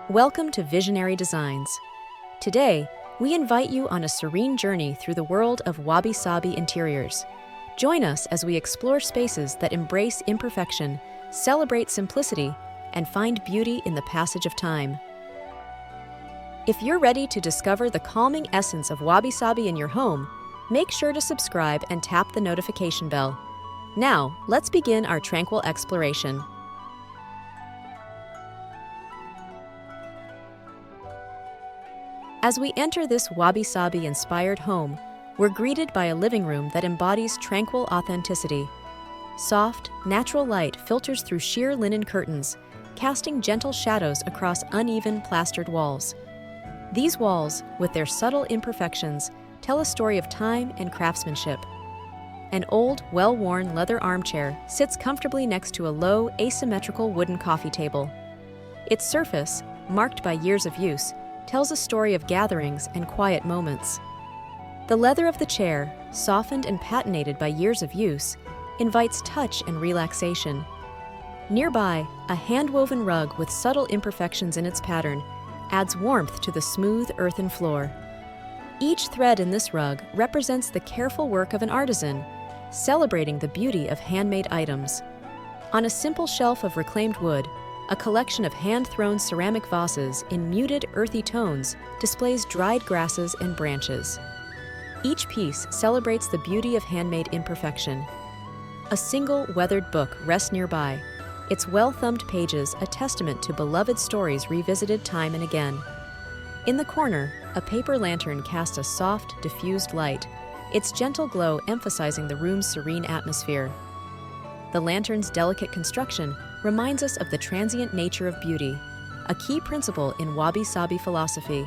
Welcome to Visionary Designs. Today, we invite you on a serene journey through the world of Wabi Sabi interiors. Join us as we explore spaces that embrace imperfection, celebrate simplicity, and find beauty in the passage of time. If you're ready to discover the calming essence of Wabi Sabi in your home, make sure to subscribe and tap the notification bell. Now, let's begin our tranquil exploration. As we enter this Wabi Sabi-inspired home, we're greeted by a living room that embodies tranquil authenticity. Soft, natural light filters through sheer linen curtains, casting gentle shadows across uneven plastered walls. These walls, with their subtle imperfections, tell a story of time and craftsmanship. An old, well-worn leather armchair sits comfortably next to a low, asymmetrical wooden coffee table. Its surface, marked by years of use, tells a story of gatherings and quiet moments. The leather of the chair, softened and patinated by years of use, invites touch and relaxation. Nearby, a hand-woven rug with subtle imperfections in its pattern adds warmth to the smooth earthen floor. Each thread in this rug represents the careful work of an artisan, celebrating the beauty of handmade items. On a simple shelf of reclaimed wood, a collection of hand-thrown ceramic vases in muted, earthy tones displays dried grasses and branches. Each piece celebrates the beauty of handmade imperfection. A single, weathered book rests nearby, its well-thumbed pages a testament to beloved stories revisited time and again. In the corner, a paper lantern casts a soft, diffused light, its gentle glow emphasizing the room's serene atmosphere. The lantern's delicate construction reminds us of the transient nature of beauty, a key principle in Wabi Sabi philosophy.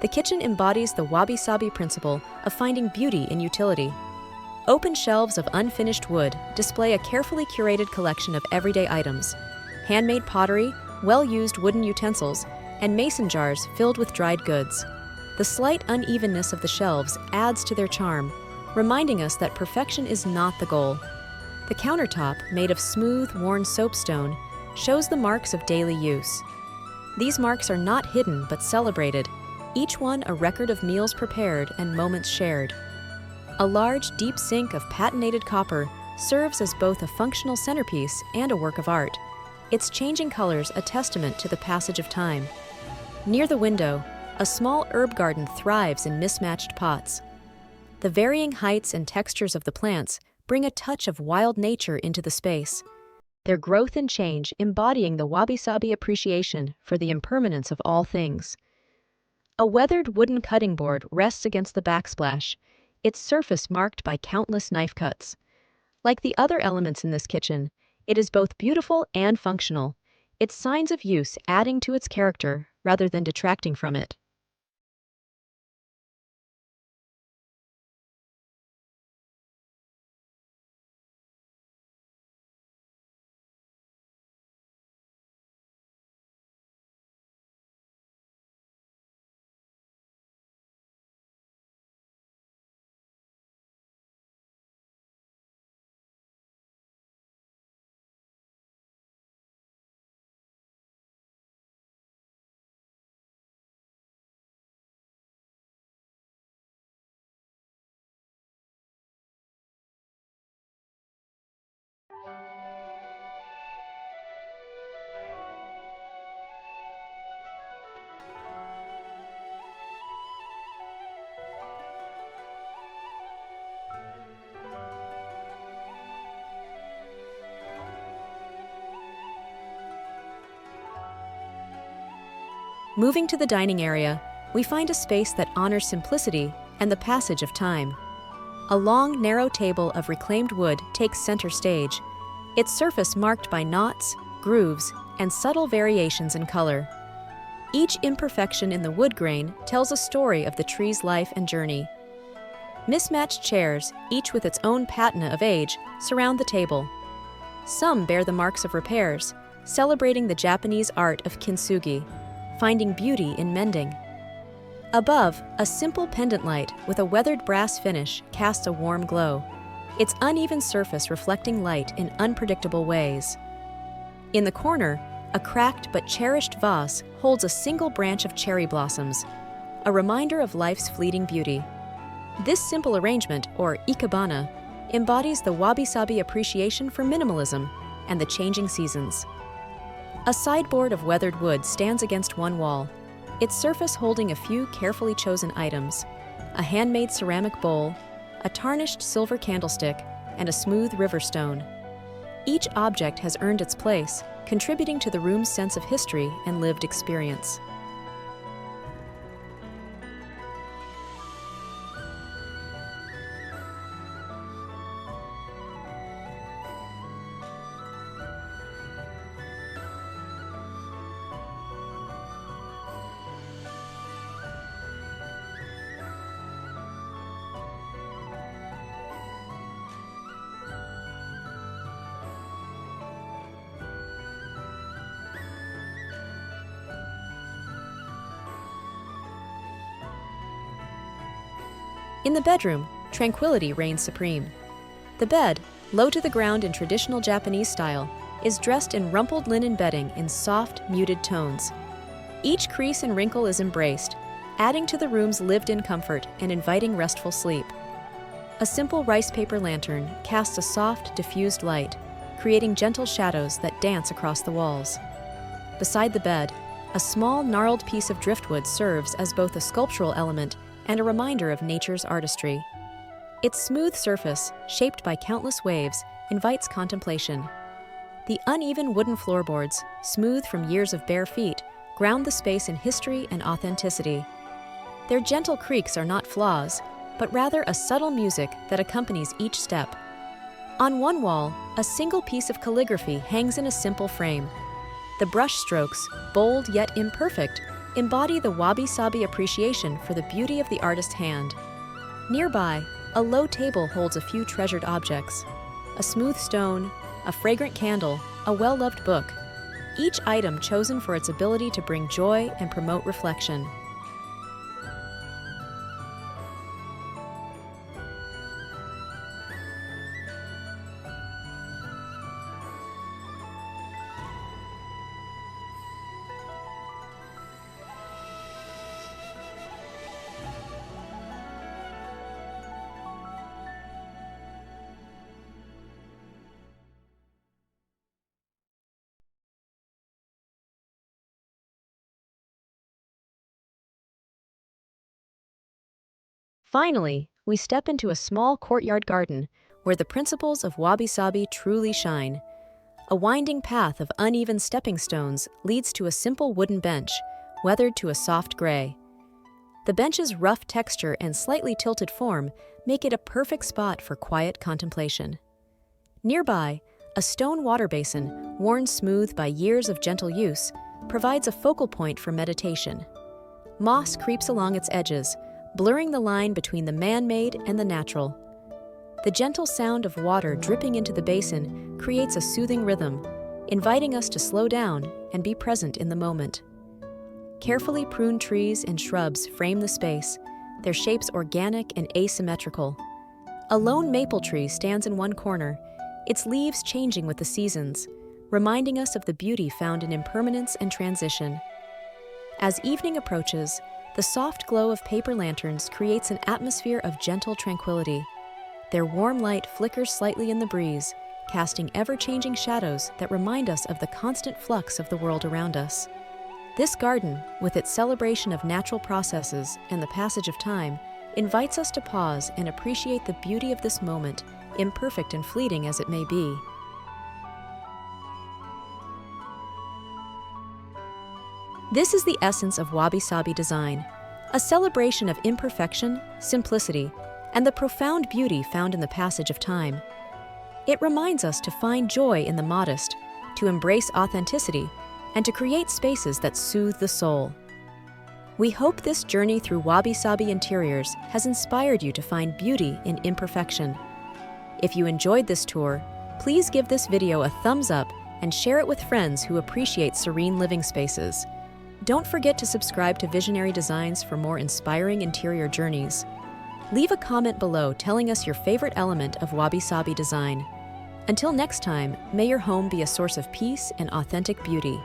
The kitchen embodies the Wabi Sabi principle of finding beauty in utility. Open shelves of unfinished wood display a carefully curated collection of everyday items: handmade pottery, well-used wooden utensils, and mason jars filled with dried goods. The slight unevenness of the shelves adds to their charm, reminding us that perfection is not the goal. The countertop, made of smooth, worn soapstone, shows the marks of daily use. These marks are not hidden but celebrated, each one a record of meals prepared and moments shared. A large, deep sink of patinated copper serves as both a functional centerpiece and a work of art, its changing colors a testament to the passage of time. Near the window, a small herb garden thrives in mismatched pots. The varying heights and textures of the plants bring a touch of wild nature into the space, their growth and change embodying the Wabi Sabi appreciation for the impermanence of all things. A weathered wooden cutting board rests against the backsplash, its surface marked by countless knife cuts. Like the other elements in this kitchen, it is both beautiful and functional, its signs of use adding to its character rather than detracting from it. Moving to the dining area, we find a space that honors simplicity and the passage of time. A long, narrow table of reclaimed wood takes center stage, its surface marked by knots, grooves, and subtle variations in color. Each imperfection in the wood grain tells a story of the tree's life and journey. Mismatched chairs, each with its own patina of age, surround the table. Some bear the marks of repairs, celebrating the Japanese art of kintsugi, finding beauty in mending. Above, a simple pendant light with a weathered brass finish casts a warm glow, its uneven surface reflecting light in unpredictable ways. In the corner, a cracked but cherished vase holds a single branch of cherry blossoms, a reminder of life's fleeting beauty. This simple arrangement, or ikebana, embodies the Wabi Sabi appreciation for minimalism and the changing seasons. A sideboard of weathered wood stands against one wall, its surface holding a few carefully chosen items: a handmade ceramic bowl, a tarnished silver candlestick, and a smooth river stone. Each object has earned its place, contributing to the room's sense of history and lived experience. In the bedroom, tranquility reigns supreme. The bed, low to the ground in traditional Japanese style, is dressed in rumpled linen bedding in soft, muted tones. Each crease and wrinkle is embraced, adding to the room's lived-in comfort and inviting restful sleep. A simple rice paper lantern casts a soft, diffused light, creating gentle shadows that dance across the walls. Beside the bed, a small, gnarled piece of driftwood serves as both a sculptural element and a reminder of nature's artistry. Its smooth surface, shaped by countless waves, invites contemplation. The uneven wooden floorboards, smooth from years of bare feet, ground the space in history and authenticity. Their gentle creaks are not flaws, but rather a subtle music that accompanies each step. On one wall, a single piece of calligraphy hangs in a simple frame. The brush strokes, bold yet imperfect, embody the Wabi Sabi appreciation for the beauty of the artist's hand. Nearby, a low table holds a few treasured objects: a smooth stone, a fragrant candle, a well-loved book, each item chosen for its ability to bring joy and promote reflection. Finally, we step into a small courtyard garden where the principles of Wabi Sabi truly shine. A winding path of uneven stepping stones leads to a simple wooden bench, weathered to a soft gray. The bench's rough texture and slightly tilted form make it a perfect spot for quiet contemplation. Nearby, a stone water basin, worn smooth by years of gentle use, provides a focal point for meditation. Moss creeps along its edges, blurring the line between the man-made and the natural. The gentle sound of water dripping into the basin creates a soothing rhythm, inviting us to slow down and be present in the moment. Carefully pruned trees and shrubs frame the space, their shapes organic and asymmetrical. A lone maple tree stands in one corner, its leaves changing with the seasons, reminding us of the beauty found in impermanence and transition. As evening approaches, the soft glow of paper lanterns creates an atmosphere of gentle tranquility. Their warm light flickers slightly in the breeze, casting ever-changing shadows that remind us of the constant flux of the world around us. This garden, with its celebration of natural processes and the passage of time, invites us to pause and appreciate the beauty of this moment, imperfect and fleeting as it may be. This is the essence of Wabi Sabi design, a celebration of imperfection, simplicity, and the profound beauty found in the passage of time. It reminds us to find joy in the modest, to embrace authenticity, and to create spaces that soothe the soul. We hope this journey through Wabi Sabi interiors has inspired you to find beauty in imperfection. If you enjoyed this tour, please give this video a thumbs up and share it with friends who appreciate serene living spaces. Don't forget to subscribe to Visionary Designs for more inspiring interior journeys. Leave a comment below telling us your favorite element of Wabi Sabi design. Until next time, may your home be a source of peace and authentic beauty.